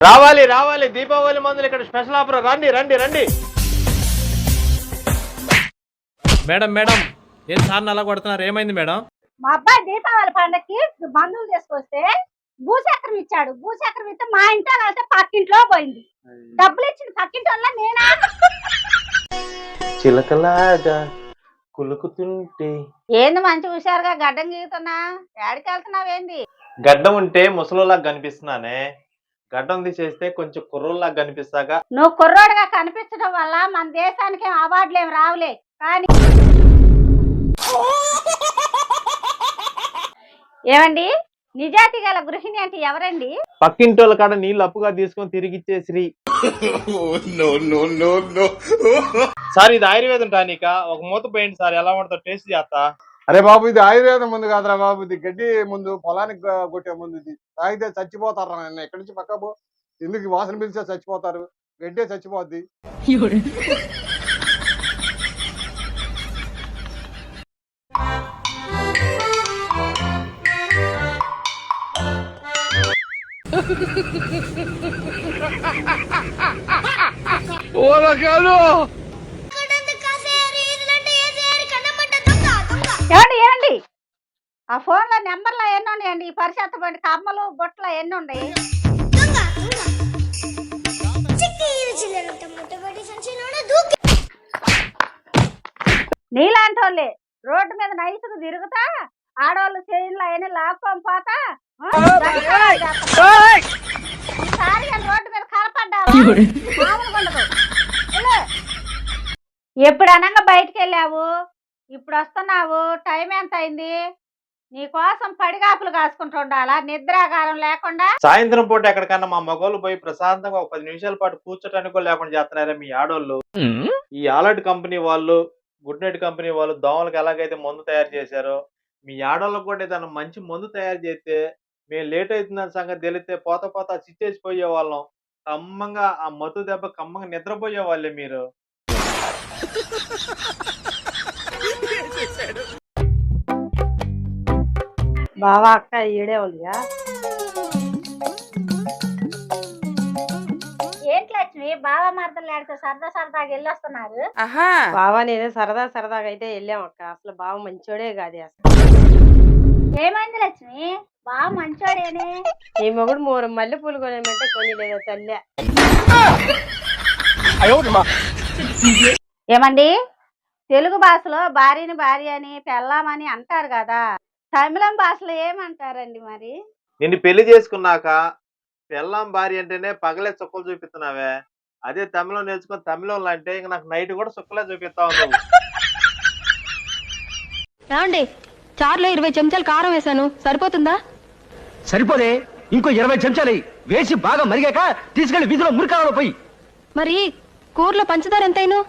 రావాలి రావాలి దీపావళి మందులు ఇక్కడ స్పెషల్ ఆఫర్ రండి రండి రండి మేడం మేడం ఏం సార్ అలా కొడుతున్నారు ఏమైంది మేడం మా అబ్బాయి దీపావళి పండక్కి మందులు తీసుకొస్తే భూచక్రం ఇచ్చాడు భూచక్రం ఇస్తే మా ఇంట్లో కలిస్తే పక్కింట్లో పోయింది డబ్బులు ఇచ్చింది పక్కింటోళ్ళ నేనా చిలకలాగా కులుకుతుంటే ఏంది మంచి హుషారుగా గడ్డం గీగుతున్నా ఏడికి వెళ్తున్నావేంది గడ్డం ఉంటే ముసలోలాగా కనిపిస్తున్నానే గడ్డం తీసేస్తే కొంచెం కుర్రోల్లాగా కనిపిస్తాగా నువ్వు కుర్రోడుగా కనిపించడం వల్ల మన దేశానికి అవార్డులు ఏమి రావులే కానీ ఏమండి నిజాతి గల గృహిణి అంటే ఎవరండి పక్కింటోళ్ళ కాడ నీళ్ళు అప్పుగా తీసుకొని తిరిగిచ్చే శ్రీ సార్ ఇది ఆయుర్వేదం టానిక ఒక మూత పోయింది సార్ ఎలా ఉంటుందో టేస్ట్ చేస్తా అరే బాబు ఇది ఆయుర్వేదం ముందు కాదురా బాబు ఇది గడ్డి ముందు పొలానికి కొట్టే ముందు ఇది తాగితే చచ్చిపోతారా నన్ను ఎక్కడి నుంచి పక్క పో ఎందుకు వాసన పిలిచే చచ్చిపోతారు గడ్డే చచ్చిపోద్ది ఏమండి ఏమండి ఆ ఫోన్ లో నెంబర్లో ఎన్ని ఉన్నాయండి ఈ పరిషత్ బండి కమ్మలు బొట్టలు ఎన్ని ఉన్నాయి నీలాంటి వాళ్ళే రోడ్డు మీద నైసుకు తిరుగుతా ఆడవాళ్ళు చేయిలో అయినా లాక్కొని పోతా రోడ్డు మీద కనపడ్డా ఎప్పుడు అనగా బయటికి వెళ్ళావు ఇప్పుడు వస్తున్నావు టైం ఎంత అయింది నీ కోసం పడిగాపులు కాసుకుంటుండాలా నిద్రాగారం లేకుండా సాయంత్రం పూట ఎక్కడికన్నా మా మగోళ్ళు పోయి ప్రశాంతంగా ఒక 10 నిమిషాల పాటు కూర్చోటానికి కూడా లేకుండా చేస్తున్నారా మీ ఆడోళ్ళు ఈ ఆలర్ట్ కంపెనీ వాళ్ళు గుడ్ నైట్ కంపెనీ వాళ్ళు దోమలకు ఎలాగైతే మందు తయారు చేశారో మీ ఆడోళ్ళకు కూడా ఏదైనా మంచి మందు తయారు చేస్తే మేము లేట్ అవుతుందని సంగతి తెలిస్తే పోత పోత చిచ్చేసిపోయే వాళ్ళం కమ్మంగా ఆ మత్తు దెబ్బ కమ్మంగా నిద్రపోయే వాళ్ళే మీరు బావా అక్క ఈడే ఉందిగా ఏంటి లక్ష్మి బావ మరదలు ఆడితే సరదా సరదాగా వెళ్ళొస్తున్నారు బావా నేను సరదాగా అయితే వెళ్ళాం అక్క అసలు బావ మంచోడే కాదు అసలు ఏమైంది లక్ష్మి బావ మంచోడేనే ఈ మొగుడు 3 మల్లెపూలు కొనేమంటే కొని లేదా తల్లి ఏమండి తెలుగు భాషలో భార్యని భార్య అని పెళ్ళామని అంటారు కదా తమిళం భాషలో ఏమంటారండి మరి నిన్ను పెళ్లి చేసుకున్నాక పెళ్ళాం భార్య అంటేనే పగలే చుక్కలు చూపిస్తున్నావే అదే తమిళం నేర్చుకుని తమిళంలో అంటే ఇంక నాకు నైట్ కూడా చుక్కలే చూపిస్తావు నువ్వు ఏమండి చారులో 20 చెంచాలు కారం వేశాను సరిపోతుందా సరిపోదే ఇంకో 20 చెంచాలు వేసి బాగా మరిగాక తీసుకెళ్లి వీధిలో మురికాలలో పోయి మరి కూరలో పంచదార ఎంతైనా